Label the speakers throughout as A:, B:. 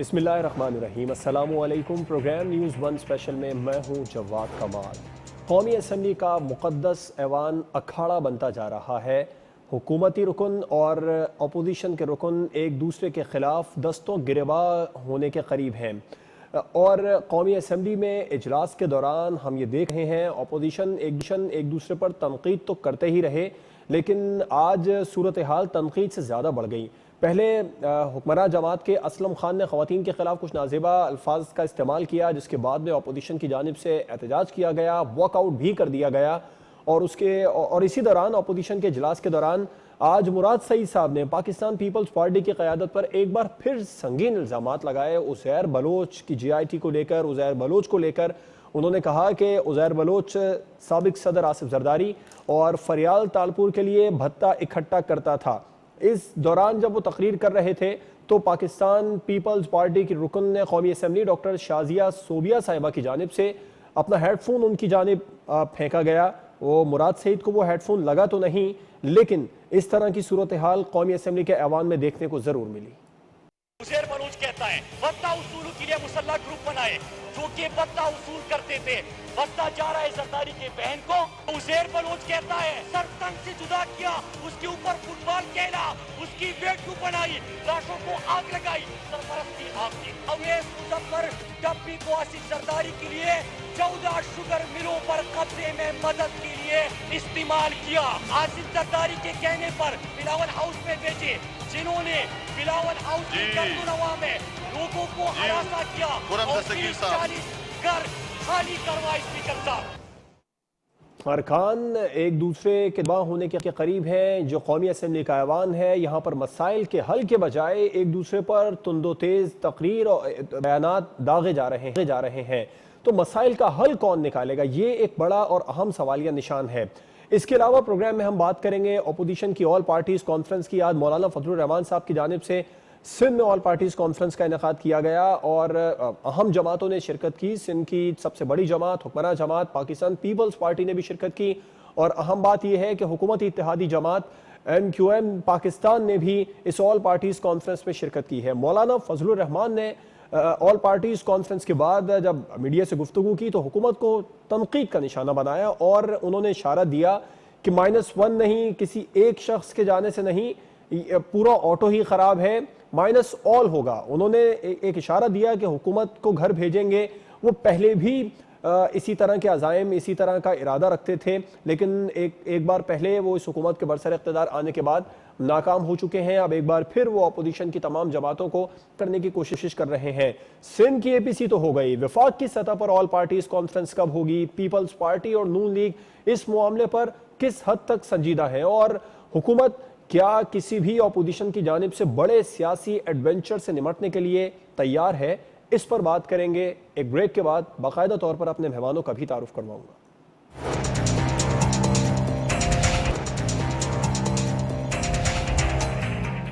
A: बिस्मिल्लाहिर्रहमानिर्रहीम। अस्सलामुअलैकुम। Programme news one special में मैं हूँ जवाद कमाल। कौमी असम्बली का मुक़द्दस ऐवान अखाड़ा बनता जा रहा है। हुकूमती रुकन और अपोजिशन के रुकन एक दूसरे के ख़िलाफ़ दस्तों गिरबा होने के करीब हैं और कौमी असम्बली में इजलास के दौरान हम ये देख रहे हैं अपोजिशन एक दूसरे पर तनकीद तो करते ही रहे, लेकिन आज सूरत हाल तनकीद से ज़्यादा बढ़ गई। पहले हुक्मरान जमात के असलम खान ने ख़वातीन के ख़िलाफ़ कुछ नाज़ेबा अल्फाज का इस्तेमाल किया, जिसके बाद में अपोजिशन की जानिब से एहतजाज किया गया, वॉकआउट भी कर दिया गया। और इसी दौरान अपोजिशन के इजलास के दौरान आज मुराद सईद साहब ने पाकिस्तान पीपल्स पार्टी की क़यादत पर एक बार फिर संगीन इल्ज़ामात लगाए उज़ैर बलोच की GIT को लेकर, उज़ैर बलोच को लेकर। उन्होंने कहा कि उज़ैर बलोच साबिक सदर आसिफ जरदारी और फरियाल तालपुर के लिए भत्ता इकट्ठा करता था। इस दौरान जब वो तकरीर कर रहे थे तो पाकिस्तान पीपल्स पार्टी की रुकन ने कौमी असम्बली डॉक्टर शाजिया सोबिया साहिबा की जानिब से अपना हेडफोन उनकी जानिब फेंका गया। वो मुराद सईद को वो हेडफोन लगा तो नहीं, लेकिन इस तरह की सूरत हाल कौमी असम्बली के ऐवान में देखने को जरूर मिली।
B: उज़ैर बलोच कहता है बत्ता उसूल के लिए मुसल्ला ग्रुप बनाए जो कि बत्ता उसूल करते थे। बत्ता जा रहा है जरदारी के बहन को। उज़ैर बलोच कहता है सर तंग से जुदा किया, उसके ऊपर फुटबॉल खेला, उसकी बेट बनाई, लाशों को आग लगाई, सरपरस्ती आपकी। अवैस मुजफ्फर डब्बी को आसिफ जरदारी के लिए 14 शुगर मिलों पर कब्जे में मदद के लिए इस्तेमाल किया। आसिफ जरदारी के कहने पर बिलावल हाउस में भेजे, जिन्होंने बिलावल हाउस की गर्दनवा में लोगों को हरासा किया और 40 घर खाली करवा स्पीकर साहब।
A: अरकान एक दूसरे के दबा होने के करीब हैं। जो कौमी असम्बली का ऐवान है, यहाँ पर मसाइल के हल के बजाय एक दूसरे पर तुंदो तेज़ तकरीर और बयानात दागे जा रहे हैं। तो मसाइल का हल कौन निकालेगा, ये एक बड़ा और अहम सवालिया निशान है। इसके अलावा प्रोग्राम में हम बात करेंगे अपोजिशन की ऑल पार्टीज़ कॉन्फ्रेंस की। आज मौलाना फजलुर रहमान साहब की जानिब से सिंध में ऑल पार्टीज़ कॉन्फ्रेंस का इनेकाद किया गया और अहम जमातों ने शिरकत की। सिंध की सबसे बड़ी जमात हुक्मरान जमात पाकिस्तान पीपल्स पार्टी ने भी शिरकत की और अहम बात यह है कि हुकूमती इत्तेहादी जमात MQM पाकिस्तान ने भी इस ऑल पार्टीज़ कॉन्फ्रेंस में शिरकत की है। मौलाना फजलुर रहमान ने ऑल पार्टीज़ कॉन्फ्रेंस के बाद जब मीडिया से गुफ्तगू की तो हुकूमत को तनकीद का निशाना बनाया और उन्होंने इशारा दिया कि -1 नहीं, किसी एक शख्स के जाने से नहीं, पूरा ऑटो ही ख़राब है, माइनस ऑल होगा। उन्होंने एक इशारा दिया कि हुकूमत को घर भेजेंगे। वो पहले भी इसी तरह के अज़ाइम, इसी तरह का इरादा रखते थे, लेकिन एक बार पहले वो इस हुकूमत के बरसर इक़्तिदार आने के बाद नाकाम हो चुके हैं। अब एक बार फिर वो अपोजिशन की तमाम जमातों को करने की कोशिश कर रहे हैं। सिंध की APC तो हो गई, वफाक की सतह पर ऑल पार्टीज़ कॉन्फ्रेंस कब होगी? पीपल्स पार्टी और नून लीग इस मामले पर किस हद तक संजीदा है और हुकूमत क्या किसी भी अपोजिशन की जानिब से बड़े सियासी एडवेंचर से निमटने के लिए तैयार है? इस पर बात करेंगे। एक ब्रेक के बाद बाकायदा तौर पर अपने मेहमानों का भी तारुफ करवाऊंगा।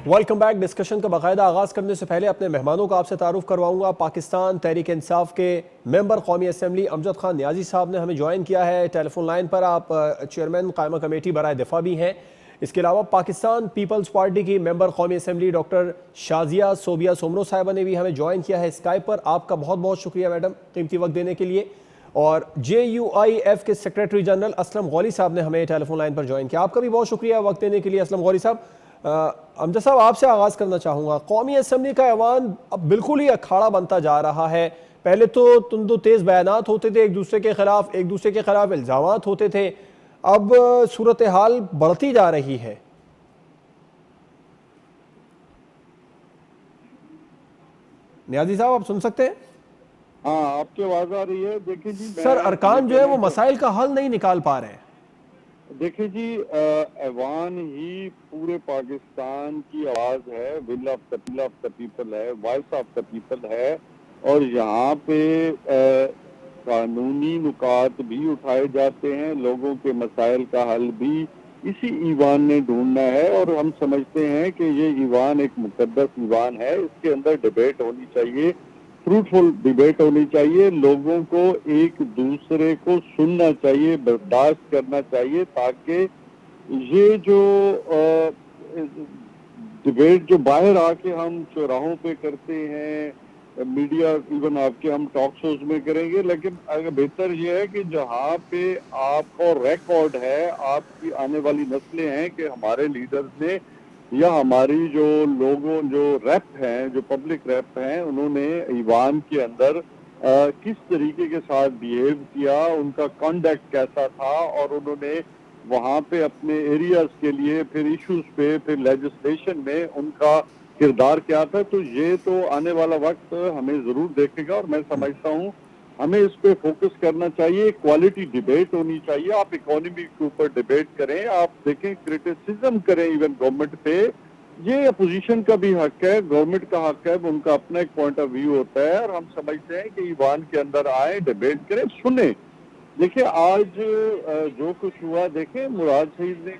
A: Welcome back. डिस्कशन का बाकायदा आगाज करने से पहले अपने मेहमानों का आपसे तारुफ करवाऊंगा। पाकिस्तान तहरीक इंसाफ के मेंबर कौमी असम्बली अमजद खान नियाजी साहब ने हमें ज्वाइन किया है टेलीफोन लाइन पर। आप चेयरमैन कायमा कमेटी बराए दिफा भी हैं। इसके अलावा पाकिस्तान पीपल्स पार्टी की मेंबर कौमी असम्बली डॉक्टर शाजिया सोबिया सोमरो साहिबा ने भी हमें ज्वाइन किया है स्काइप पर। आपका बहुत बहुत शुक्रिया मैडम कीमती वक्त देने के लिए। और JUIF के सेक्रेटरी जनरल असलम गौली साहब ने हमें टेलीफोन लाइन पर ज्वाइन किया। आपका भी बहुत शुक्रिया वक्त देने के लिए असलम गौली साहब। अमजद साहब, आपसे आगाज़ करना चाहूँगा। कौमी असम्बली का ऐवान अब बिल्कुल ही अखाड़ा बनता जा रहा है। पहले तो तुंदो तेज़ बयानात होते थे, एक दूसरे के खिलाफ इल्ज़ामात होते थे, अब सूरत हाल बढ़ती जा रही है। नियाजी साहब, आप सुन सकते हैं?
C: हाँ, आपकी आवाज आ रही है। देखिए जी,
A: सर, अरकान जो है वो मसाइल का हल नहीं निकाल पा रहे हैं।
C: देखिए जी, ऐवान ही पूरे पाकिस्तान की आवाज है, विल ऑफ द पीपल है, वॉइस ऑफ द पीपल है और यहाँ पे कानूनी नुकात भी उठाए जाते हैं। लोगों के मसाइल का हल भी इसी ईवान ने ढूंढना है और हम समझते हैं कि ये ईवान एक मुकद्दस ईवान है। इसके अंदर डिबेट होनी चाहिए, फ्रूटफुल डिबेट होनी चाहिए। लोगों को एक दूसरे को सुनना चाहिए, बर्दाश्त करना चाहिए, ताकि ये जो डिबेट जो बाहर आके हम चौराहों पे करते हैं, मीडिया इवन आपके हम टॉक शोज में करेंगे, लेकिन अगर बेहतर ये है कि जहाँ पे आपको रिकॉर्ड है, आपकी आने वाली नस्लें हैं कि हमारे लीडर्स ने या हमारी जो लोगों जो रैप हैं, जो पब्लिक रैप हैं, उन्होंने ईवान के अंदर किस तरीके के साथ बिहेव किया, उनका कॉन्डक्ट कैसा था, और उन्होंने वहाँ पे अपने एरियाज के लिए फिर इश्यूज पे फिर लेजिस्लेशन में उनका किरदार क्या था। तो ये तो आने वाला वक्त हमें जरूर देखेगा, और मैं समझता हूँ हमें इस पे फोकस करना चाहिए। क्वालिटी डिबेट होनी चाहिए। आप इकोनॉमी के ऊपर डिबेट करें, आप देखें, क्रिटिसिज्म करें इवन गवर्नमेंट पे, ये अपोजिशन का भी हक है, गवर्नमेंट का हक है, उनका अपना एक पॉइंट ऑफ व्यू होता है, और हम समझते हैं कि ईवान के अंदर आए, डिबेट करें, सुने। देखिए आज जो कुछ हुआ, देखें मुराद सईद ने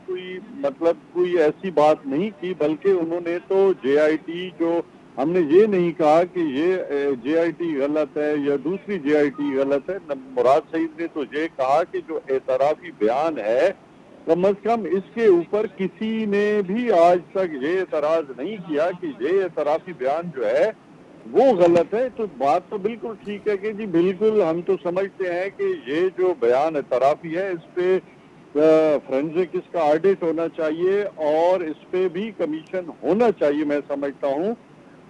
C: कोई ऐसी बात नहीं की, बल्कि उन्होंने तो जेआईटी, जो हमने ये नहीं कहा कि ये जेआईटी गलत है या दूसरी जेआईटी गलत है, मुराद सईद ने तो ये कहा कि जो एतराफी बयान है, कम से कम इसके ऊपर किसी ने भी आज तक ये एतराज नहीं किया कि ये एतराफी बयान जो है वो गलत है। तो बात तो बिल्कुल ठीक है कि जी बिल्कुल हम तो समझते हैं कि ये जो बयान एतराफी है, इस पे फोरेंसिक इसका ऑडिट होना चाहिए, और इस पे भी कमीशन होना चाहिए। मैं समझता हूँ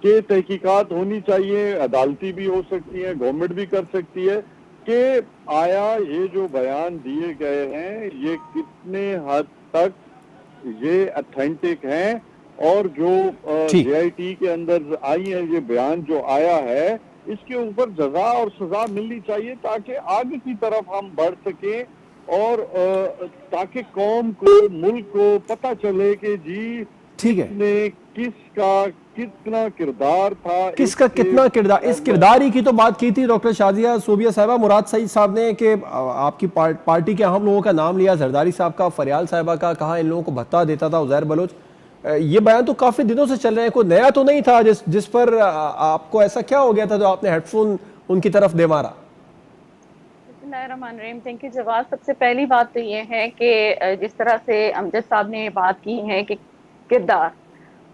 C: कि तहकीकात होनी चाहिए, अदालती भी हो सकती है, गवर्नमेंट भी कर सकती है कि आया ये जो बयान दिए गए हैं ये कितने हद तक ये ऑथेंटिक हैं, और जो जेआईटी के अंदर आई है ये बयान जो आया है, इसके ऊपर जजा और सजा मिलनी चाहिए, ताकि आगे की तरफ हम बढ़ सके, और ताकि कौम को, मुल्क को पता चले कि जी
A: ठीक है,
C: ने किसका कितना किरदार था,
A: किसका कितना किरदार, इस किरदारी की तो बात की थी डॉक्टर शाजिया सूबिया साहिबा। मुराद सईद साहब ने कि आपकी पार्टी के अहम लोगों का नाम लिया, जरदारी साहब का, फरियाल साहिबा का, कहा इन लोगों को भत्ता देता था उज़ैर बलोच। ये बयान तो काफी दिनों से चल रहे हैं, कोई नया तो नहीं था जिस पर आपको ऐसा क्या हो गया था जो आपने हेडफोन उनकी तरफ दे मारा?
D: थैंक यू जवाब। सबसे पहली बात तो ये है कि जिस तरह से अमजद साहब ने बात की है कि किरदार,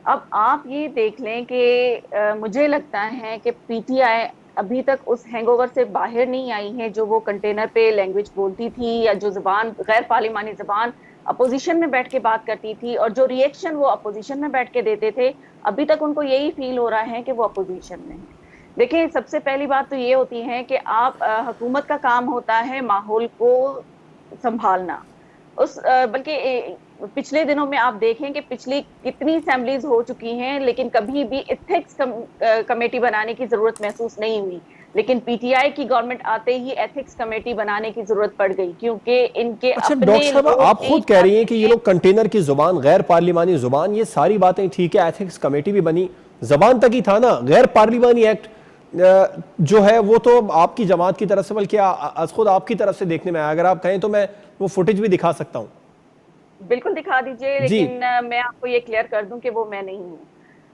D: अब आप ये देख लें कि मुझे लगता है कि पीटीआई अभी तक उस हैंगओवर से बाहर नहीं आई है जो वो कंटेनर पे लैंग्वेज बोलती थी, या जो जुबान, गैर पार्लिमानी जुबान अपोजिशन में बैठ के बात करती थी, और जो रिएक्शन वो अपोजिशन में बैठ के देते थे, अभी तक उनको यही फील हो रहा है कि वो अपोजिशन में है। देखिए, सबसे पहली बात तो ये होती है कि आप हुकूमत का काम होता है माहौल को संभालना। बल्कि पिछले दिनों में आप देखें कि पिछली कितनी असेंबलीज हो चुकी हैं, लेकिन कभी भी एथिक्स कमेटी बनाने की जरूरत महसूस नहीं हुई। लेकिन पीटीआई की गवर्नमेंट आते ही एथिक्स कमेटी बनाने की जरूरत पड़ गई, क्योंकि इनके अपने
A: डॉक्टर साहब, आप खुद कह रही हैं कि ये लोग कंटेनर की जुबान, गैर पार्लिमानी जुबान, ये सारी बातें ठीक है, एथिक्स कमेटी भी बनी, जबान तक ही था ना। गैर पार्लिमानी एक्ट जो है वो तो आपकी जमात की तरफ से, बल्कि खुद आपकी तरफ से देखने में आया। अगर आप कहें तो मैं वो फुटेज भी दिखा सकता हूँ।
D: बिल्कुल दिखा दीजिए, लेकिन मैं आपको ये क्लियर कर दूं कि वो मैं नहीं हूँ।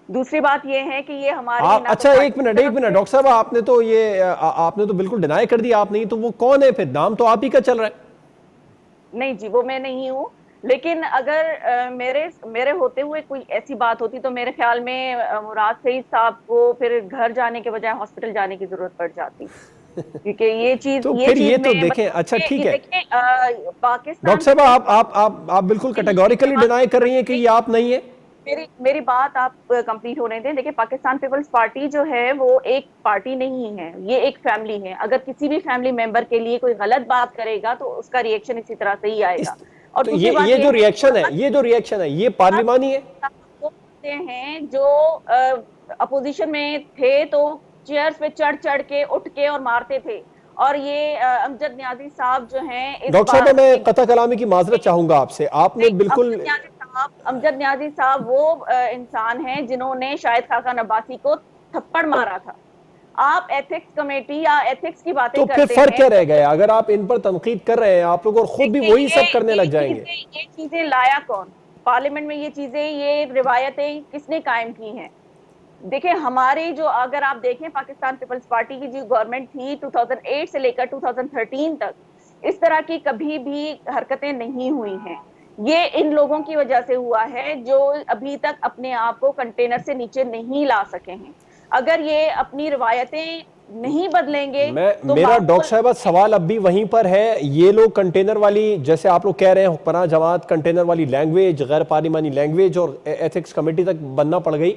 D: दूसरी बात ये है कि ये हमारे
A: अच्छा, एक मिनट डॉक्टर साहब, आपने तो बिल्कुल डिनाई कर दिया आप नहीं, तो वो कौन है फिर? नाम तो आप ही का चल रहा है।
D: नहीं जी, वो मैं नहीं हूँ। लेकिन अगर मेरे होते हुए कोई ऐसी बात होती तो मेरे ख्याल में मुराद सईद साहब को फिर घर जाने के बजाय हॉस्पिटल जाने की जरूरत पड़ जाती, क्योंकि ये चीज
A: तो फिर ये तो देखें। अच्छा ठीक है
D: पाकिस्तान,
A: डॉक्टर साहब, आप बिल्कुल कैटेगोरिकली डिनाई कर रही हैं कि ये आप नहीं है।
D: मेरी बात आप कंप्लीट होने दें। देखिए, पाकिस्तान पीपल्स पार्टी जो है वो एक पार्टी नहीं है, ये एक फैमिली है। अगर किसी भी फैमिली मेंबर के लिए कोई गलत बात करेगा तो उसका रिएक्शन इसी तरह से ही आएगा। और
A: तो ये जो रिएक्शन है ये पार्लिमानी है।
D: हैं जो अपोजिशन में थे तो चेयर्स पे चढ़ चढ़ के, उठ के और मारते थे, और ये अमजद न्याजी साहब जो हैं,
A: डॉक्टर साहब मैं कता कलामी की माजरत चाहूंगा आपसे, आपने बिल्कुल,
D: अमजद न्याजी साहब वो इंसान हैं जिन्होंने शाहिद खाकान अब्बासी को थप्पड़ मारा था। आप एथिक्स कमेटी या एथिक्स की बातें करते हैं,
A: तो फिर फर्क क्या रह गया? अगर आप इन पर तनकीद कर रहे हैं आप लोग, और खुद भी वही सब करने लग जाएंगे।
D: ये चीजें लाया कौन पार्लियामेंट में? ये चीजें, ये रिवायतें किसने कायम की हैं? देखिए, हमारी जो, अगर आप देखें पाकिस्तान पीपल्स पार्टी की जो गवर्नमेंट थी 2008 से लेकर 2013 तक, इस तरह की कभी भी हरकतें नहीं हुई हैं। ये इन लोगों की वजह से हुआ है जो अभी तक अपने आप को कंटेनर से नीचे नहीं ला सके हैं। अगर ये अपनी रिवायतें नहीं बदलेंगे तो
A: मेरा डॉक्टर साहब सवाल अब भी वहीं पर है। ये लोग कंटेनर वाली, जैसे आप लोग कह रहे हैं हुक्मरान जमात कंटेनर वाली लैंग्वेज, गैर पार्लिमानी लैंग्वेज और एथिक्स कमेटी तक बनना पड़ गई,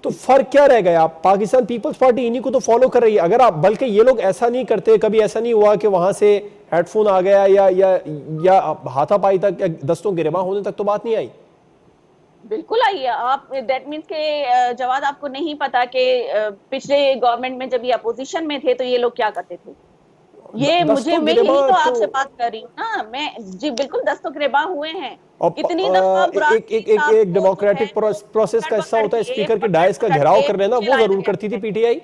A: तो फर्क क्या रह गया? पाकिस्तान पीपल्स पार्टी इन्हीं को तो फॉलो कर रही है। अगर आप, बल्कि ये लोग ऐसा नहीं करते, कभी ऐसा नहीं हुआ कि वहां से हेडफोन आ गया या हाथापाई तक या दस्तों गिरबा होने तक तो बात नहीं आई।
D: बिल्कुल आई है। आप दैट मीन्स के जवाब आपको नहीं पता कि पिछले गवर्नमेंट में जब ये अपोजिशन में थे तो ये लोग क्या करते थे। ये मुझे, मैं यही तो आपसे बात कर रही हूँ ना, मैं जी बिल्कुल दस्तगिरबा हुए हैं इतनी दफा।
A: एक डेमोक्रेटिक प्रोसेस का हिस्सा होता है स्पीकर के डायस का घेराव कर लेना, वो जरूर करती थी पीटीआई।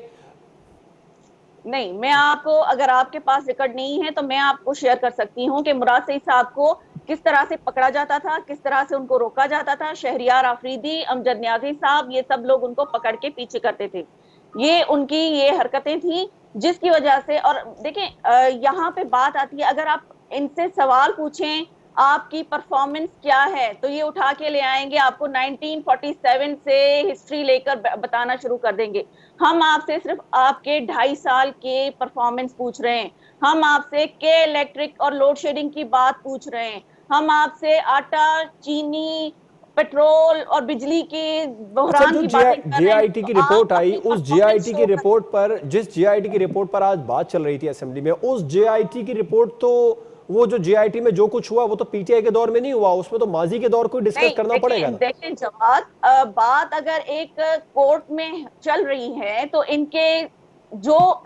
D: नहीं, मैं आपको, अगर आपके पास रिकॉर्ड नहीं है तो मैं आपको शेयर कर सकती हूँ कि मुराद सईद साहब को किस तरह से पकड़ा जाता था, किस तरह से उनको रोका जाता था। शहरियार आफरीदी, अमजद न्याजी साहब, ये सब लोग उनको पकड़ के पीछे करते थे। ये उनकी ये हरकतें थी जिसकी वजह से। और देखें, यहाँ पे बात आती है, अगर आप इनसे सवाल पूछें आपकी परफॉर्मेंस क्या है, तो ये उठा के ले आएंगे आपको 1947 से हिस्ट्री लेकर बताना शुरू कर देंगे। हम आपसे सिर्फ आपके 2.5 साल के परफॉर्मेंस पूछ रहे हैं। हम आपसे के इलेक्ट्रिक और लोड शेडिंग की बात पूछ रहे हैं। हम आपसे आटा, चीनी, पेट्रोल और बिजली के बहरान की बातें कर रहे हैं।
A: जेआईटी की रिपोर्ट आई, उस जेआईटी की रिपोर्ट पर, जिस जेआईटी की रिपोर्ट पर आज बात चल रही थी असेंबली में, उस जेआईटी की रिपोर्ट, तो वो जो जेआईटी में जो कुछ हुआ वो तो पीटीआई के दौर में नहीं हुआ, उसमें तो माजी के दौर को डिस्कस करना पड़ेगा ना।
D: देखिए जवाब, बात अगर एक कोर्ट में चल रही है तो इनके जो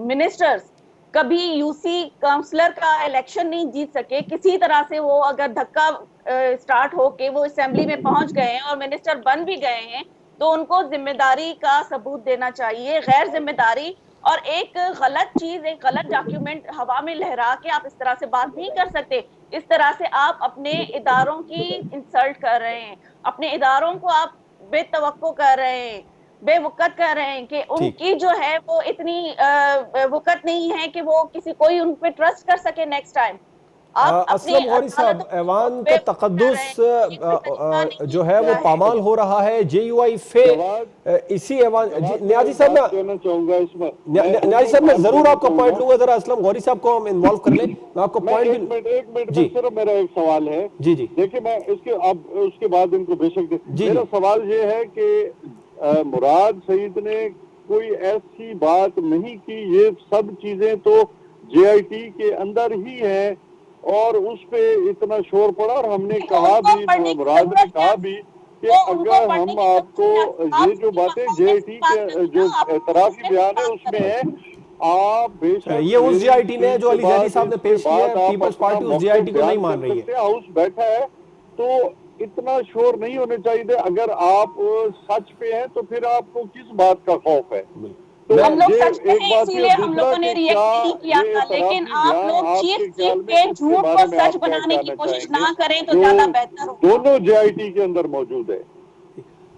D: मिनिस्टर्स कभी यूसी काउंसलर का इलेक्शन नहीं जीत सके, किसी तरह से वो अगर धक्का स्टार्ट होके वो असेंबली में पहुंच गए हैं और मिनिस्टर बन भी गए हैं, तो उनको जिम्मेदारी का सबूत देना चाहिए। गैर जिम्मेदारी और एक गलत चीज, एक गलत डॉक्यूमेंट हवा में लहरा के आप इस तरह से बात नहीं कर सकते। इस तरह से आप अपने इदारों की इंसल्ट कर रहे हैं, अपने इदारों को आप बेतवक्को कर रहे हैं, बेवकत कर रहे हैं कि उनकी जो है वो इतनी वकत नहीं है कि वो किसी कोई उन पे ट्रस्ट कर सके नेक्स्ट टाइम।
A: असलम गौरी साहब, ऐवान का तकद्दुस जो है वो पामाल हो रहा है। जेयूआई फे इसी ऐवान, न्याजी साहब मैं कहना चाहूंगा इसमें, न्याजी साहब मैं जरूर आपका पॉइंट लूंगा, जरा असलम गौरी साहब को हम इन्वॉल्व कर लें। मैं आपको पॉइंट,
C: एक मिनट सिर्फ मेरा एक सवाल है।
A: जी जी
C: देखिए, मैं इसके अब उसके बाद इनको बेशक मेरा सवाल ये है कि मुराद सईद ने कोई ऐसी बात नहीं की, ये सब चीजें तो जेआईटी के अंदर ही है और उस पे इतना शोर पड़ा। और हमने कहा भी, मुराद ने कहा भी कि अगर हम आपको ये जो बातें जेआईटी के जो एतराफी बयान है उसमें है, आप बेशक
A: ये उस जेआईटी में जो अली जैदी साहब ने पेश किया है, पीपल्स पार्टी उस जेआईटी को नहीं मान रही है।
C: हाउस बैठा है तो इतना शोर नहीं होने चाहिए। अगर आप सच पे हैं तो फिर आपको किस बात का खौफ है?
D: तो हम लोग सच पे हैं, इसीलिए हम लोगों ने रिएक्ट नहीं किया था। लेकिन आप लोग चीफ के झूठ को सच बनाने की कोशिश ना करें तो ज्यादा बेहतर होगा।
C: दोनों जेआईटी के अंदर मौजूद है।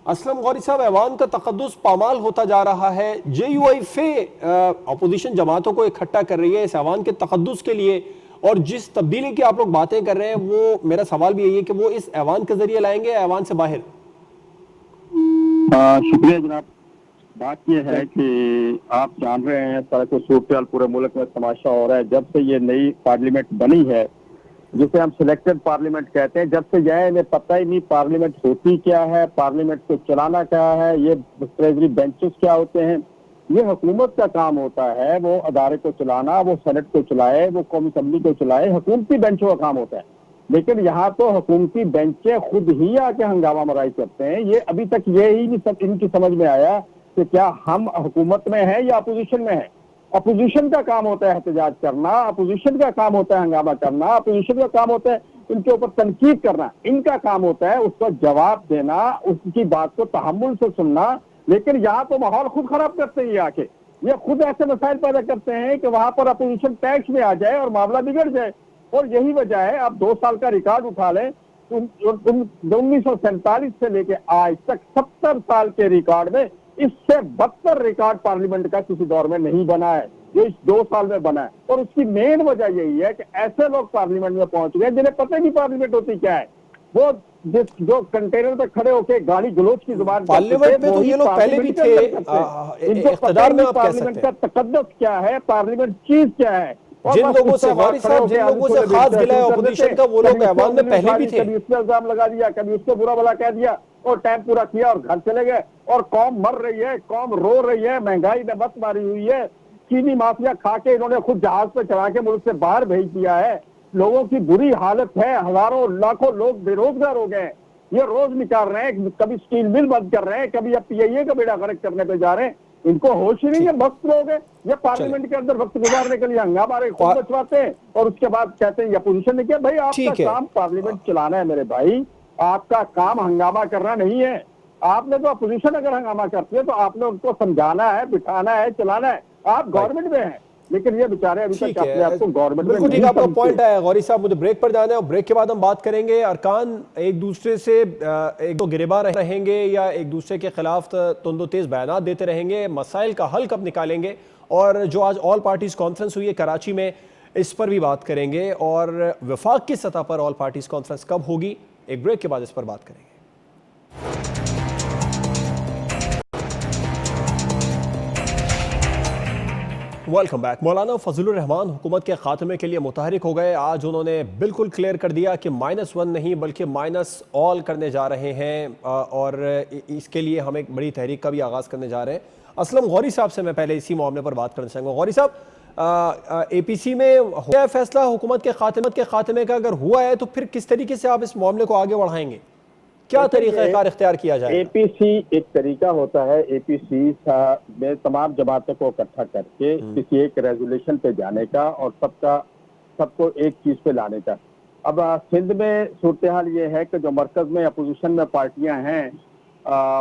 A: असलम गौरी साहब, ऐवान का तकद्दुस पामाल होता जा रहा है। जेयूआई फे अपोजिशन जमातों को इकट्ठा कर रही है इस ऐवान के तकद्दुस के लिए, और जिस तब्दीली की आप लोग बातें कर रहे हैं, वो मेरा सवाल भी यही है कि वो इस ऐवान के जरिए लाएंगे, ऐवान से बाहर?
E: शुक्रिया जनाब। बात यह है कि आप जान रहे हैं तरह के सूरत पूरे मुल्क में तमाशा हो रहा है। जब से ये नई पार्लियामेंट बनी है, जिसे हम सिलेक्टेड पार्लियामेंट कहते हैं, जब से यह इन्हें पता ही नहीं पार्लियामेंट होती क्या है, पार्लियामेंट को चलाना क्या है, ये ट्रेजरी बेंचेस क्या होते हैं। ये हुकूमत का काम होता है, वो अदारे को चलाना, वो सेनेट को चलाए, वो कौमी असम्बली को चलाए, हुकूमती बेंचों का काम होता है। लेकिन यहाँ तो हुकूमती बेंचें खुद ही आके हंगामा मराई करते हैं। ये अभी तक ये ही नहीं सब इनकी समझ में आया कि क्या हम हुकूमत में हैं या अपोजिशन में हैं। अपोजिशन का काम होता है एहतजाज करना, अपोजिशन का काम होता है हंगामा करना, अपोजिशन का काम होता है इनके ऊपर तनकीद करना, इनका काम होता है उसका जवाब देना, उसकी बात को तहम्मुल से सुनना। लेकिन यहाँ तो माहौल खुद खराब करते हैं आके, ये खुद ऐसे मसाइल पैदा करते हैं कि वहां पर अपोजिशन टैक्स में आ जाए और मामला बिगड़ जाए। और यही वजह है, आप 2 साल का रिकॉर्ड उठा लें, 1947 से लेके आज तक 70 साल के रिकॉर्ड में इससे बदतर रिकॉर्ड पार्लियामेंट का किसी दौर में नहीं बना है जो इस 2 साल में बना है। और उसकी मेन वजह यही है कि ऐसे लोग पार्लियामेंट में पहुंच गए जिन्हें पता ही नहीं पार्लियामेंट होती क्या है। वो जो कंटेनर पे खड़े होके गाली गलोच की जुबान
A: पार्लियामेंट में तो ये लोग पहले भी थे, इख्तियार में आप कह सकते
E: पार्लियामेंट का तकद्दुस क्या है, पार्लियामेंट चीज क्या है।
A: जिन लोगों से गौरी साहब, जिन लोगों से खास गिला है अपोजिशन का, वो लोग ऐवान में पहले भी थे।
E: कभी उस पर इल्जाम लगा दिया, कभी उसको बुरा भला कह दिया और टाइम पूरा किया और घर चले गए। और कौम मर रही है, कौम रो रही है, महंगाई में मत मारी हुई है, चीनी माफिया खा के इन्होंने खुद जहाज पे चढ़ा के मुल्क से बाहर भेज दिया है, लोगों की बुरी हालत है, हजारों लाखों लोग बेरोजगार हो गए। ये रोज निकाल रहे हैं, कभी स्टील मिल बंद कर रहे हैं, कभी अब पीआईए का बेड़ा गर्क करने पे जा रहे हैं। इनको होश ही नहीं है, वक्त लोग हैं। ये पार्लियामेंट के अंदर वक्त गुजारने के लिए हंगामा खुद बचवाते हैं और उसके बाद कहते हैं अपोजिशन ने किया। भाई आपका काम पार्लियामेंट चलाना है मेरे भाई, आपका काम हंगामा करना नहीं है। आपने तो अपोजिशन अगर हंगामा करती है तो आपने उनको समझाना है, बिठाना है, चलाना है। आप गवर्नमेंट में हैं, लेकिन ये बेचारे अभी तक अपने आपको गवर्नमेंट में
A: ठीक। आपका पॉइंट है गौरी साहब, मुझे ब्रेक पर जाना है और ब्रेक के बाद हम बात करेंगे। अरकान एक दूसरे से एक तो गिरेबान रहेंगे या एक दूसरे के खिलाफ तुंदो तेज बयान देते रहेंगे, मसाइल का हल कब निकालेंगे, और जो आज ऑल पार्टीज कॉन्फ्रेंस हुई है कराची में, इस पर भी बात करेंगे, और वफाक की सतह पर ऑल पार्टीज कॉन्फ्रेंस कब होगी। एक ब्रेक के बाद इस पर बात करेंगे। Welcome back. मौलाना फजलुर रहमान हुकूमत के खात्मे के लिए मुतहरिक हो गए। आज उन्होंने बिल्कुल क्लियर कर दिया कि -1 नहीं बल्कि माइनस ऑल करने जा रहे हैं, और इसके लिए हम एक बड़ी तहरीक का भी आगाज़ करने जा रहे हैं। असलम गौरी साहब से मैं पहले इसी मामले पर बात करना चाहूँगा। गौरी साहब, APC में हुआ है फैसला हुकूमत के खात्मे का? अगर हुआ है तो फिर किस तरीके से आप इस मामले को आगे बढ़ाएंगे, क्या तरीक़ाकार इख्तियार किया जाए?
E: APC एक तरीका होता है, APC में तमाम जमातों को इकट्ठा करके किसी एक रेजोल्यूशन पे जाने का और सबको एक चीज पे लाने का। अब सिंध में सूरत हाल ये है कि जो मरकज में अपोजिशन में पार्टियां हैं,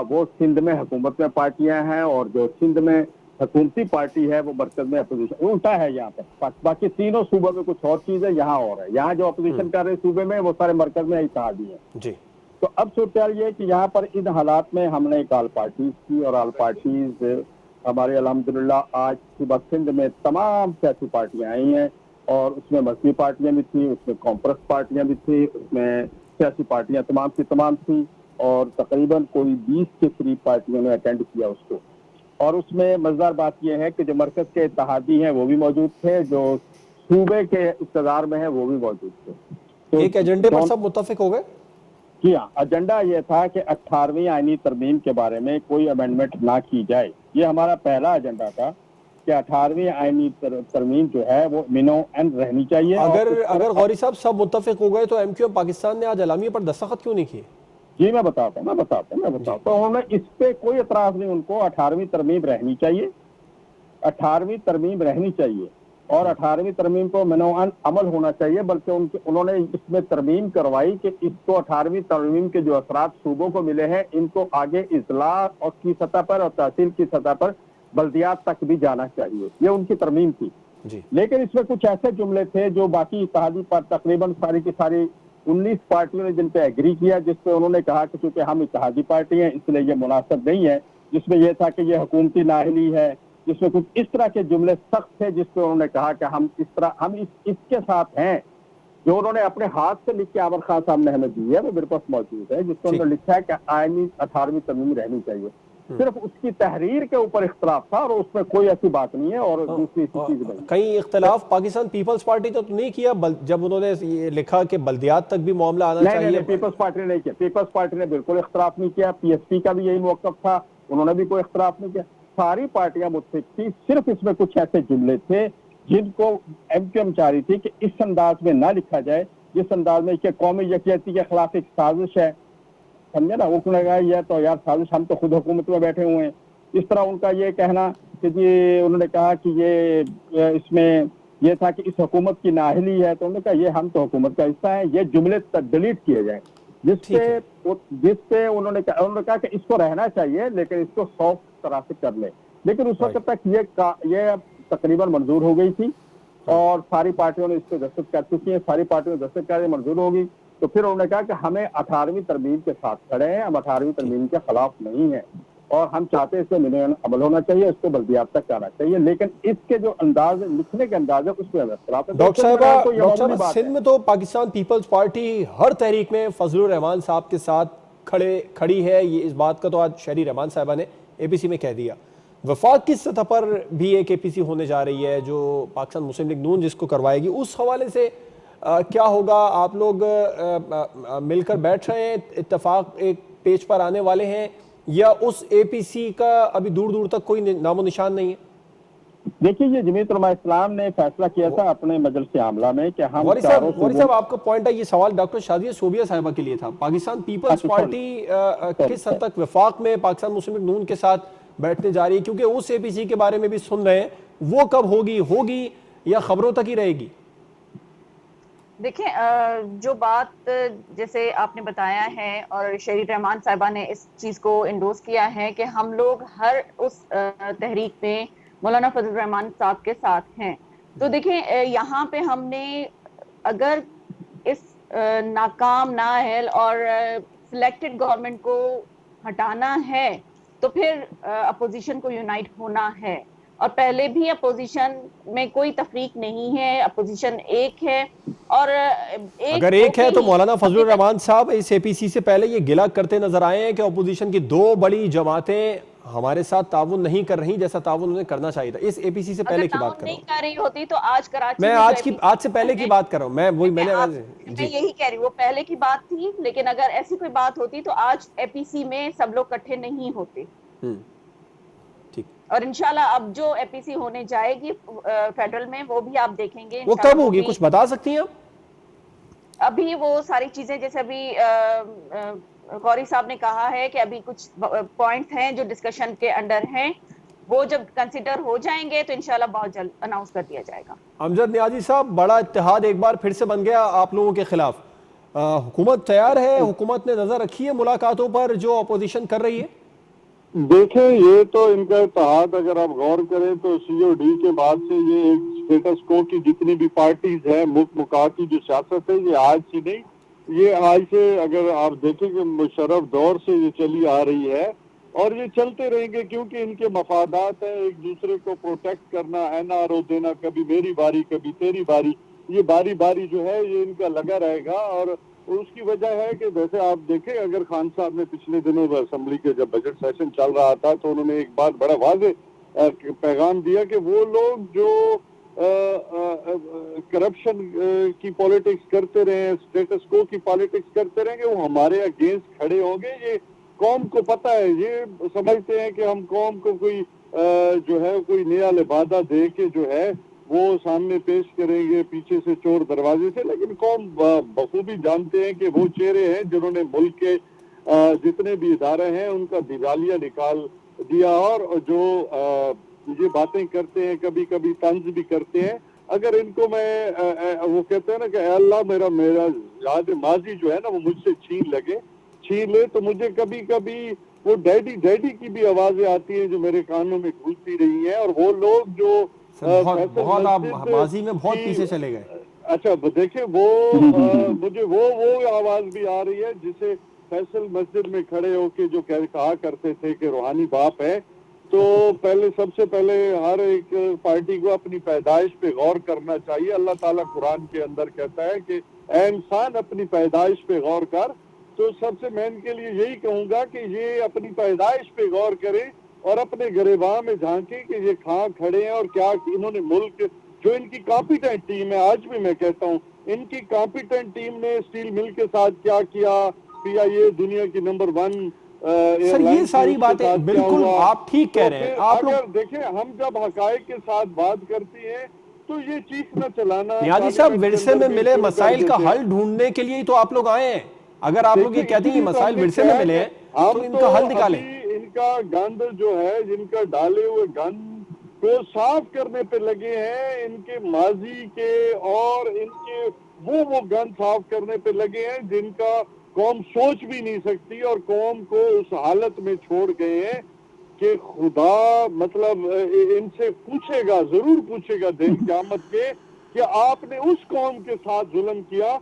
E: वो सिंध में हुकूमत में पार्टियां हैं, और जो सिंध में हुकूमती पार्टी है वो मरकज में अपोजिशन। उल्टा है यहाँ पर, बाकी तीनों सूबों में कुछ और चीज है, यहाँ और है। यहाँ जो अपोजिशन कर रहे सूबे में वो सारे मरकज में इत्तेहादी है
A: जी।
E: तो अब सूरत ये है कि यहाँ पर इन हालात में हमने एक ऑल पार्टीज की, और ऑल पार्टीज हमारे अल्हम्दुलिल्लाह आज सुबह सिंध में तमाम सियासी पार्टियां आई हैं, और उसमें मजहबी पार्टियां भी थी, उसमें कॉम्प्रेस पार्टियां भी थी, उसमें सियासी पार्टियां तमाम की तमाम थी, और तकरीबन कोई 20 के करीब पार्टियों ने अटेंड किया उसको। और उसमें मजेदार बात यह है कि जो मरकज के इत्तेहादी हैं वो भी मौजूद थे, जो सूबे के इक़्तिदार में है वो भी मौजूद थे।
A: तो एक एजेंडे पर सब मुत्तफिक हो गए?
E: जी हाँ, एजेंडा ये था कि 18वीं आईनी तरमीम के बारे में कोई अमेंडमेंट ना की जाए। ये हमारा पहला एजेंडा था कि 18वीं आईनी तरमीम जो है वो मिनो एंड रहनी चाहिए।
A: अगर गौरी साहब सब मुत्तफिक हो गए तो MQM पाकिस्तान ने आज एलामिया पर दस्तखत क्यों नहीं किए?
E: जी मैं बताता हूँ। तो उन्होंने इस पे कोई एतराज नहीं, उनको 18वीं तरमीम रहनी चाहिए, 18वीं तरमीम रहनी चाहिए, और 18वीं तरमीम को मनोअन अमल होना चाहिए। बल्कि उन्होंने इसमें तरमीम करवाई कि इसको 18वीं तरमीम के जो असरात सूबों को मिले हैं, इनको आगे इजला और की सतह पर और तहसील की सतह पर बल्दियात तक भी जाना चाहिए। ये उनकी तरमीम थी
A: जी।
E: लेकिन इसमें कुछ ऐसे जुमले थे जो बाकी इत्तेहादी पर तकरीबन सारी की सारी 19 पार्टियों ने जिन पे एग्री किया, जिसपे उन्होंने कहा कि चूंकि हम इत्तेहादी पार्टी हैं इसलिए ये मुनासिब नहीं है, जिसमें यह था कि ये हुकूमती नाअहली है, जिसमें कुछ इस तरह के जुमले सख्त थे, जिसपे उन्होंने कहा कि हम इसके साथ हैं। जो उन्होंने अपने हाथ से लिख के आबर खान साहब ने हमें दी है वो मेरे पास मौजूद है, जिसमें उन्होंने लिखा है कि आईनी 18वीं तरमीम रहनी चाहिए। सिर्फ उसकी तहरीर के ऊपर इख्तलाफ था और उसमें कोई ऐसी बात नहीं है। और दूसरी चीज नहीं,
A: कहीं इख्तलाफ पाकिस्तान पीपल्स पार्टी तो नहीं किया जब उन्होंने ये लिखा कि बल्दियात तक भी मामला आना चाहिए?
E: नहीं, पीपल्स पार्टी ने नहीं किया। पीपल्स पार्टी ने बिल्कुल इख्तलाफ नहीं किया। PSP का भी यही मौक़िफ़ था, उन्होंने भी कोई इख्तलाफ नहीं किया। सारी पार्टियां मुत्तफिक थी। सिर्फ इसमें कुछ ऐसे जुमले थे जिनको MQM चाह रही थी कि इस अंदाज में ना लिखा जाए, जिस अंदाज में कि कौमी यकीनती के खिलाफ एक साजिश है, समझे ना। उन्होंने कहा यह तो यार साजिश, हम तो खुद हुकूमत में बैठे हुए हैं। इस तरह उनका ये कहना कि ये उन्होंने कहा कि ये इसमें यह था कि इस हुकूमत की नाअहली है, तो उन्होंने कहा ये हम तो हुकूमत का हिस्सा है, ये जुमले डिलीट किए जाए। जिसपे उन्होंने कहा कि इसको रहना चाहिए लेकिन इसको सॉफ्ट तरह से कर ले। लेकिन उस वक्त तक ये तकरीबन मंजूर हो गई थी और सारी पार्टियों ने इस पर दस्तखत कर चुकी है, सारी पार्टियों ने दस्तखत कर मंजूर होगी। तो फिर उन्होंने कहा कि हमें 18वीं तरमीम के साथ खड़े हैं, हम 18वीं तरमीम के खिलाफ नहीं है। और हम चाहते हैं इसमें मिलियन अमल होना चाहिए, इसको बल्दियात तक आना चाहिए। लेकिन इसके जो अंदाज लिखने के अंदाज है उसमें खिलाफ है।
A: डॉक्टर साहब,
E: बात
A: सिंध में तो पाकिस्तान पीपल्स पार्टी हर तहरीक में फजलुर रहमान साहब के साथ खड़ी है। ये इस बात का तो आज शहरी रहमान साहबा ने एपीसी में कह दिया। वफाक की सतह पर भी एक एपीसी होने जा रही है जो पाकिस्तान मुस्लिम लीग नून जिसको करवाएगी। उस हवाले से क्या होगा? आप लोग मिलकर बैठ रहे हैं, इत्तेफाक एक पेज पर आने वाले हैं, या उस एपीसी का अभी दूर दूर तक कोई नामो निशान नहीं है?
E: देखिए, ये जमीयत उलमा इस्लाम ने फैसला किया था अपने मजलिस आमला में कि हम
A: वारी साहब आपका पॉइंट है, ये सवाल डॉक्टर शादिया सोबिया साहिबा के लिए था। पाकिस्तान पीपल्स पार्टी किस हद तक वफाक में पाकिस्तान मुस्लिम लीग नून के साथ बैठने जा रही है? क्योंकि उस एपीसी के बारे में भी सुन रहे हैं, वो कब होगी या खबरों तक ही रहेगी?
D: देखिए, जो बात जैसे आपने बताया है और शहरी रहमान साहिबा ने इस चीज को इंडोर्स किया है कि हम लोग हर उस तहरीक में मौलाना फजल रहमान साहब के साथ हैं। तो देखिए, यहाँ पे हमने अगर इस नाकाम नाअहल और सिलेक्टेड गवर्नमेंट को हटाना है तो फिर अपोजिशन को यूनाइट होना है। और पहले भी अपोजिशन में कोई तफरीक नहीं है, अपोजिशन एक है। और
A: अगर एक है तो मौलाना फजलुर रहमान साहब इस एपीसी से पहले ये गिला करते नजर आए हैं कि अपोजिशन की दो बड़ी जमातें हमारे साथ ताउन नहीं कर रही जैसा ताउन उन्हें करना चाहिए था। इस एपीसी से पहले की बात कर रहा हूं।
D: नहीं कर रही होती तो आज कराची
A: मैं आज से पहले की बात कर रहा हूं। मैं
D: यही कह रही हूँ, वो पहले की बात थी। लेकिन अगर ऐसी कोई बात होती तो आज एपीसी में सब लोग इकट्ठे नहीं होते।
A: ठीक।
D: और इंशाल्लाह अब जो एपीसी होने जाएगी फेडरल में, वो भी आप देखेंगे।
A: वो कब होगी, कुछ बता सकती हैं आप?
D: अभी वो सारी चीजें, जैसे अभी गौरी साहब ने कहा है कि अभी कुछ पॉइंट्स हैं जो डिस्कशन के अंडर हैं, वो जब कंसीडर हो जाएंगे तो इंशाल्लाह बहुत जल्द अनाउंस कर दिया जाएगा।
A: अमजद नियाजी साहब, बड़ा इत्तेहाद एक बार फिर से बन गया आप लोगों के खिलाफ। हुकूमत तैयार है? हुकूमत ने नजर रखी है मुलाकातों पर जो अपोजिशन कर रही है?
C: देखें, ये तो इनका इत्तेहाद अगर आप गौर करें तो सीओडी के बाद से ये एक स्टेटस को की जितनी भी पार्टीज है, मुल्क की जो सियासत है, ये आज से नहीं, ये आज से अगर आप देखें कि मुशर्रफ दौर से ये चली आ रही है और ये चलते रहेंगे, क्योंकि इनके मफादात हैं एक दूसरे को प्रोटेक्ट करना, एनआरओ देना, कभी मेरी बारी कभी तेरी बारी, ये बारी बारी जो है ये इनका लगा रहेगा। और उसकी वजह है कि जैसे आप देखें, अगर खान साहब ने पिछले दिनों असेंबली के जब बजट सेशन चल रहा था तो उन्होंने एक बात बड़ा वाज़े पैगाम दिया कि वो लोग जो करप्शन की पॉलिटिक्स करते रहे, स्टेटस को की पॉलिटिक्स करते रहेंगे, वो हमारे अगेंस्ट खड़े होंगे। ये कौम को पता है, ये समझते हैं कि हम कौम को कोई जो है कोई नया लिबादा दे के जो है वो सामने पेश करेंगे पीछे से चोर दरवाजे से। लेकिन कौम बखूबी जानते हैं कि वो चेहरे हैं जिन्होंने मुल्क के जितने भी इदारे हैं उनका दिवालिया निकाल दिया, और जो ये बातें करते हैं, कभी कभी तंज भी करते हैं। अगर इनको मैं वो कहते हैं ना कि अल्लाह मेरा याद माजी जो है ना वो मुझसे छीन ले, तो मुझे कभी कभी वो डैडी की भी आवाजें आती हैं जो मेरे कानों में घुलती रही हैं। और वो लोग जो
A: बहुत आप माजी में बहुत पीछे चले गए।
C: अच्छा, देखिए वो मुझे वो आवाज भी आ रही है जिसे फैसल मस्जिद में खड़े होके जो कहा करते थे कि रूहानी बाप है। तो पहले सबसे पहले हर एक पार्टी को अपनी पैदाइश पे गौर करना चाहिए। अल्लाह ताला कुरान के अंदर कहता है कि ऐ इंसान अपनी पैदाइश पे गौर कर। तो सबसे मैं इनके लिए यही कहूंगा कि ये अपनी पैदाइश पे गौर करें और अपने गिरेबान में झांके कि ये कहाँ खड़े हैं और क्या इन्होंने मुल्क, जो इनकी कॉम्पिटेंट टीम है, आज भी मैं कहता हूँ इनकी कॉम्पिटेंट टीम ने स्टील मिल के साथ क्या किया, पीआईए दुनिया की नंबर 1
A: सर, ये सारी बातें बिल्कुल आप ठीक कह रहे हैं। आप लोग
C: देखें, हम जब हकायक के साथ बात करती हैं तो ये चीख न चलाना।
A: नियाजी साहब, विरसे में मिले मसाइल का हल ढूंढने के लिए ही तो आप लोग आए हैं। अगर आप लोग ये कहते हैं मसाइल विरसे में मिले हैं तो इनका हल निकालें।
C: इनका गंद जो है, जिनका डाले हुए गंद को साफ करने पे लगे हैं, इनके माजी के और इनके वो गंद साफ करने पे लगे हैं जिनका कौम सोच भी नहीं सकती, और कौम को उस हालत में छोड़ गए हैं कि खुदा मतलब इनसे पूछेगा, जरूर पूछेगा दिन क़यामत के कि आपने उस कौम के साथ जुल्म किया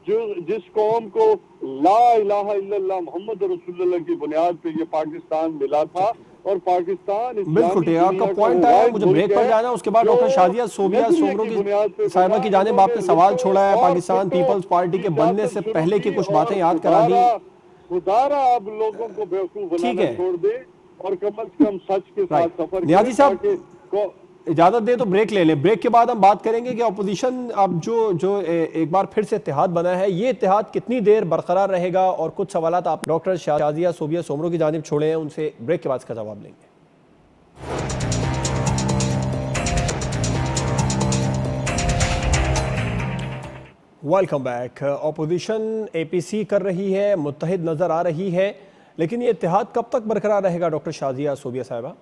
C: जो जिस कौम को ला इलाहा इल्लल्लाह मोहम्मद रसूलुल्लाह की बुनियाद पे ये पाकिस्तान मिला था और पाकिस्तान
A: बिल्कुल ठीक है, आपका पॉइंट है। मुझे ब्रेक पर जाना है, उसके बाद डॉक्टर शाजिया सोबिया सोमरो की साहिबा की जानिब आपने सवाल छोड़ा है पाकिस्तान पीपल्स पार्टी के बनने से पहले की कुछ बातें याद करा दी।
C: खुदारा अब लोगों को बेवकूफ बनाना छोड़ दे और कम से कम सच के साथ सफर करें।
A: नियाज़ी साहब इजाजत दे तो ब्रेक ले लें, ब्रेक के बाद हम बात करेंगे कि अपोजिशन अब जो एक बार फिर से इत्तेहाद बना है, ये इत्तेहाद कितनी देर बरकरार रहेगा, और कुछ सवालात आप डॉक्टर शाजिया सोबिया सोमरो की जानिब छोड़े हैं, उनसे ब्रेक के बाद इसका जवाब लेंगे। Welcome back. अपोजिशन एपीसी कर रही है, मुत्तहिद नजर आ रही है, लेकिन ये इत्तेहाद कब तक बरकरार रहेगा डॉक्टर शाजिया सोबिया साहिबा?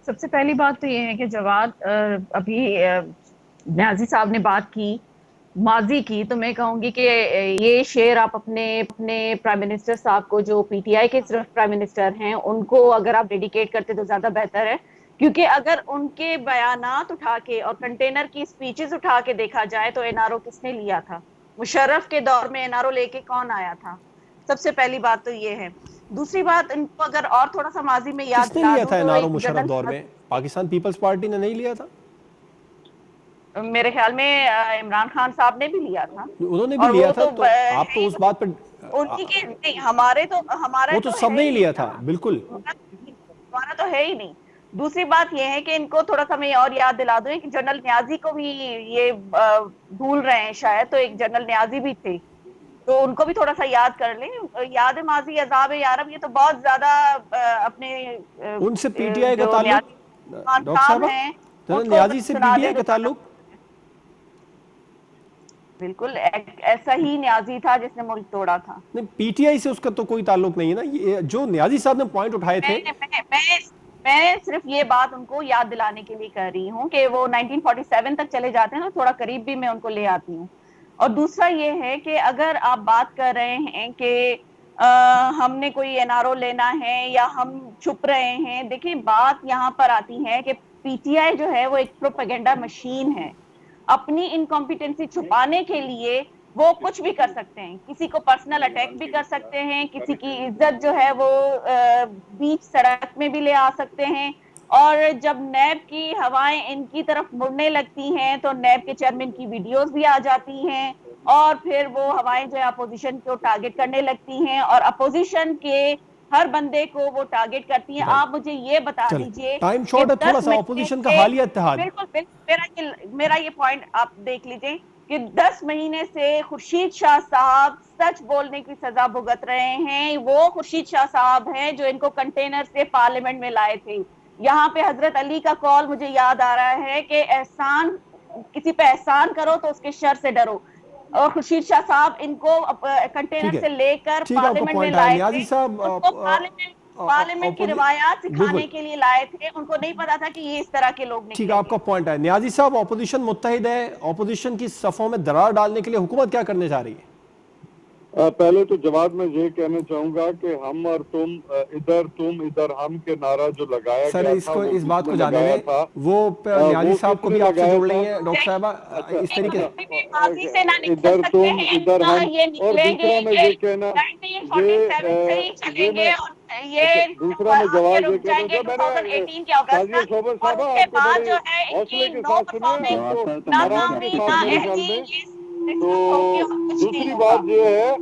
D: सबसे पहली बात तो ये है कि जवाद अभी न्याजी साहब ने बात की माजी की, तो मैं कहूंगी कि ये शेर आप अपने प्राइम मिनिस्टर साहब को, जो पीटीआई के सिर्फ प्राइम मिनिस्टर हैं, उनको अगर आप डेडिकेट करते तो ज्यादा बेहतर है। क्योंकि अगर उनके बयानात उठा के और कंटेनर की स्पीचेस उठा के देखा जाए तो एनआरओ किसने लिया था? मुशर्रफ के दौर में एनआरओ लेके कौन आया था? सबसे पहली बात तो ये है। दूसरी बात, इनको अगर और थोड़ा सा माजी में याद
A: किसने लिया था एनआरओ मुशर्रफ दौर में? पाकिस्तान पीपल्स पार्टी ने नहीं लिया था?
D: मेरे ख्याल में इमरान खान साहब ने भी लिया था।
A: उन्होंने भी लिया था, तो आप तो उस बात पर
D: उनकी के नहीं, हमारा
A: वो तो सब नहीं लिया था, बिल्कुल
D: हमारा तो है ही नहीं। दूसरी बात यह है कि इनको थोड़ा सा मैं और याद दिला दूं कि जनरल न्याजी को भी ये भूल रहे हैं शायद, तो एक जनरल न्याजी भी थे, तो उनको भी थोड़ा सा याद कर लें। याद माजी अजाब यारब, ये तो बहुत ज्यादा अपने
A: उनसे पीटीआई का ताल्लुक, डॉक्टर साहब जनरल न्याजी से पीटीआई का ताल्लुक बिल्कुल
D: ऐसा ही न्याजी था जिसने मुल्क तोड़ा था।
A: नहीं, पीटीआई से उसका तो कोई ताल्लुक नहीं है ना। ये जो न्याजी साहब ने पॉइंट उठाए थे,
D: मैं सिर्फ ये बात उनको याद दिलाने के लिए कर रही हूँ कि वो 1947 तक चले जाते हैं ना, थोड़ा करीब भी मैं उनको ले आती हूँ। और दूसरा ये है कि अगर आप बात कर रहे हैं कि हमने कोई एनआरओ लेना है या हम छुप रहे हैं, देखिए बात यहाँ पर आती है कि पीटीआई जो है वो एक प्रोपेगेंडा मशीन है। अपनी इनकॉम्पिटेंसी छुपाने के लिए वो कुछ भी कर सकते हैं, किसी को पर्सनल अटैक भी कर सकते हैं, किसी की इज्जत जो है वो बीच सड़क में भी ले आ सकते हैं। और जब नैब की हवाएं इनकी तरफ मुड़ने लगती हैं तो नैब के चेयरमैन की वीडियोस भी आ जाती हैं और फिर वो हवाएं जो है अपोजिशन को टारगेट करने लगती हैं और अपोजिशन के हर बंदे को वो टारगेट करती हैं। आप मुझे ये बता दीजिए,
A: टाइम शॉर्ट है थोड़ा सा, अपोजिशन का हालिया इत्तेहाद।
D: बिल्कुल मेरा ये पॉइंट आप देख लीजिए कि 10 महीने से खुर्शीद शाह साहब सच बोलने की सजा भुगत रहे हैं। वो खुर्शीद शाह साहब हैं जो इनको कंटेनर से पार्लियामेंट में लाए थे। यहाँ पे हजरत अली का कॉल मुझे याद आ रहा है कि एहसान, किसी पे एहसान करो तो उसके शर से डरो। और खुर्शीद शाह साहब इनको कंटेनर से लेकर पार्लियामेंट में लाए थे। पार्लियामेंट की रिवायात सिखाने के लिए लाए थे। उनको नहीं पता था कि ये इस तरह के लोग।
A: ठीक है, आपका पॉइंट है। न्याजी साहब, ऑपोजिशन मुत्तहिद है, ऑपोजिशन की सफों में दरार डालने के लिए हुकूमत क्या करने जा रही है?
C: पहले तो जवाब में ये कहना चाहूंगा कि हम और तुम इधर हम के नारा जो लगाया
A: सर,
C: गया
A: इसको
C: था,
A: इस बात को जाने में वो न्याजी साहब को भी आपसे जोड़ लेंगे डॉक्टर साहबा, इस तरीके से
C: इधर तुम इधर हम। और दूसरा मैं ये कहना, ये दूसरा मैं जवाब ये कहना, मैंने सोबत साहब आपको बड़े हौसले के साथ सुने, आराम के साथ मेरे ख्याल में। तो दूसरी बात ये है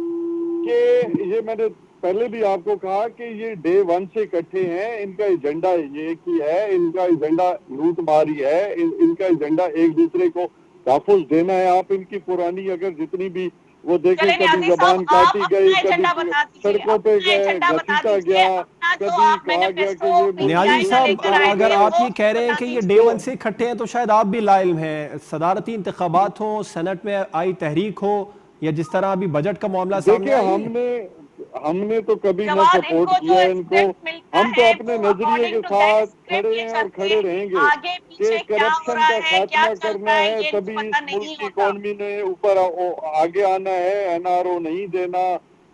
C: कि ये मैंने पहले भी आपको कहा कि ये डे 1 से इकट्ठे हैं। इनका एजेंडा ये की है, इनका एजेंडा लूटमारी है, इनका एजेंडा एक दूसरे को तहफ़्फ़ुज़ देना है। आप इनकी पुरानी अगर जितनी भी वो देखें, कभी जबान काटी गई, कभी सड़कों पे गए, घसीटा गया, कभी कहा गया कि ये।
A: न्याजी साहब, अगर आप ये कह रहे हैं कि ये डे 1 से इकट्ठे हैं, तो शायद आप भी लाइल्म हैं। सदारती इंतखाबात हो, सेनेट में आई तहरीक हो, या जिस तरह अभी बजट का मामला सामने आया,
C: हमने तो कभी ना सपोर्ट किया इनको। हम तो अपने नजरिए के साथ खड़े हैं और खड़े रहेंगे कि करप्शन का खात्मा करना है, तभी इस मुल्क की इकॉनमी ने ऊपर आगे आना है। एनआरओ नहीं देना,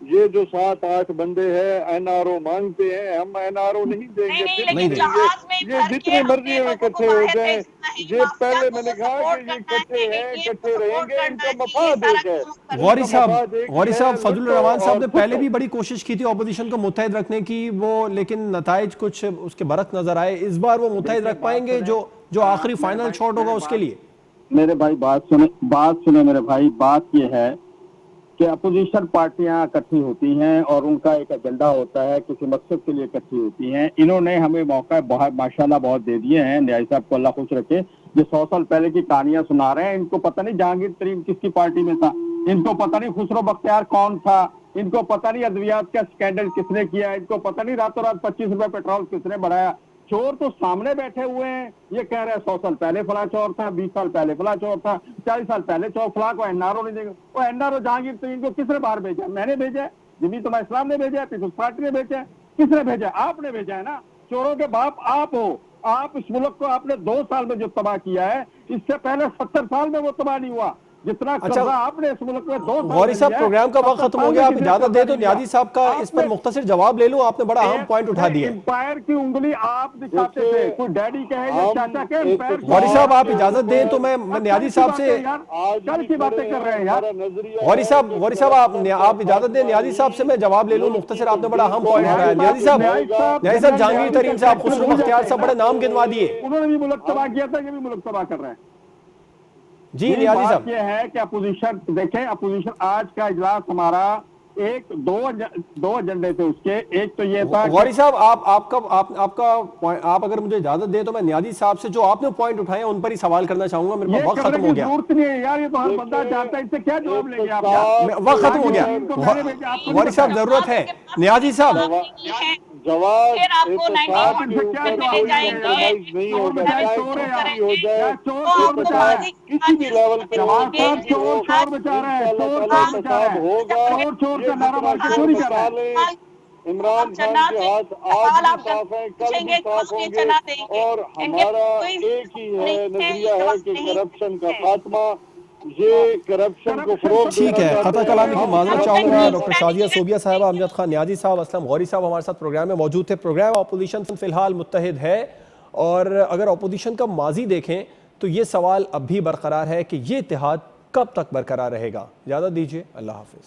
C: ये जो 7-8 बंदे हैं एनआरओ मांगते हैं, हम एनआरओ नहीं देंगे।
D: लेकिन
A: देंगे।
D: जहाज में
C: ये
D: भर के
C: जितने मर्जी
D: अपने
C: में
D: लोगों को
C: इकट्ठे हो
D: बाहर
C: जाएं,
D: भेजना है,
C: ये पहले मैंने कहा कि ये इकट्ठे हैं, इकट्ठे रहेंगे, इनका मफाद एक है।
A: गौरी साहब, गौरी साहब,
C: लुटो
A: फजलुर रहमान साहब ने
C: और
A: पहले
C: फुटो।
A: भी बड़ी कोशिश की थी ऑपोजिशन को मुत्तहिद रखने की, वो लेकिन नताइज कुछ उसके बरक नजर आए। इस बार वो मुत्तहिद रख पाएंगे जो आखिरी फाइनल शॉट होगा उसके लिए?
E: मेरे भाई बात सुने मेरे भाई। बात ये है कि अपोजिशन पार्टियां इकट्ठी होती हैं और उनका एक एजेंडा होता है, किसी मकसद के लिए इकट्ठी होती हैं। इन्होंने हमें मौका बहुत माशाल्लाह बहुत दे दिए हैं। न्याय साहब को अल्लाह खुश रखे, जो 100 साल पहले की कहानियां सुना रहे हैं। इनको पता नहीं जहांगीर तरीन किसकी पार्टी में था, इनको पता नहीं खुसरो बख्तियार कौन था, इनको पता नहीं अद्वियात का स्कैंडल किसने किया, इनको पता नहीं रातों रात 25 रुपए पेट्रोल किसने बढ़ाया। चोर तो सामने बैठे हुए हैं, ये कह रहे हैं 100 साल पहले फला चोर था, 20 साल पहले फला चोर था, 40 साल पहले चोर फला को एनआरओ नहीं देगा। वो एनआरओ जहांगीर तरीन को किसने बाहर भेजा? मैंने भेजा है, जमीयत उलमा इस्लाम ने भेजा है, पीपल्स पार्टी ने भेजा है। किसने भेजा? आपने भेजा है ना। चोरों के बाप आप हो। आप इस मुल्क को आपने 2 साल में जो तबाह किया है, इससे पहले 70 साल में वो तबाह नहीं हुआ जितना कर्जा आपने इस मुल्क में 2 साल।
A: गौरी साहब, प्रोग्राम का वक्त खत्म हो गया, आप इजाजत दे तो न्याजी साहब का इस पर मुख्तसर जवाब ले लूं। आपने बड़ा अहम पॉइंट उठा दिया।
E: एम्पायर की उंगली आप दिखाते थे, कोई डैडी कहे या चाचा के एम्पायर।
A: गौरी साहब, आप इजाजत दें तो मैं न्याजी साहब से
E: कल की बातें कर रहे हैं यार।
A: गौरी साहब आप इजाजत दें, न्याजी साहब से मैं जवाब ले लूं मुख्तसर। आपने बड़ा अहम पॉइंट उठाया। न्याजी साहब, जहांगीर तरीन साहब, खुसरो बख्तियार साहब, बड़े नाम गिनवा दिए।
E: उन्होंने भी मुल्क तबाह किया था, ये भी मुल्क तबाह कर रहे हैं।
A: जी न्याजी साहब,
E: ये है कि अपोजिशन देखें, अपोजिशन आज का इजलास हमारा दो एजेंडे थे उसके। एक तो ये था
A: गौरी साहब, आप अगर मुझे इजाजत दे तो मैं न्याजी साहब से जो आपने पॉइंट उठाए हैं उन पर ही सवाल करना चाहूंगा। मेरे पास वक्त खत्म हो गया।
E: जरूरत नहीं है यार, ये तो हर बंदा चाहता है, इससे क्या जवाब लेंगे आप?
A: वक्त खत्म हो गया। गौरी साहब, जरूरत है। न्याजी साहब,
C: जवाब
D: फिर आपको 90
C: नहीं होगा, किसी भी लेवल पे
E: चोर बचा रहे हैं, चोर का नारा मार के चोरी कर रहे हैं।
C: इमरान खान के हाथ आज भी साफ है, कल भी साफ होंगे। और हमारा एक ही है नजरिया है कि करप्शन का खात्मा, ये करप्शन को फरोग।
A: ठीक है, खता कलामी की माजरत चाहूंगा। डॉक्टर शाजिया सोबिया साहबा, अमजद खान न्याजी साहब, असलम गौरी साहब हमारे साथ प्रोग्राम में मौजूद थे। प्रोग्राम अपोजिशन फिलहाल मुत्तहिद है, और अगर अपोजिशन का माजी देखें तो ये सवाल अब भी बरकरार है कि ये इत्तेहाद कब तक बरकरार रहेगा। इजाज़त दीजिए, अल्लाह हाफिज़।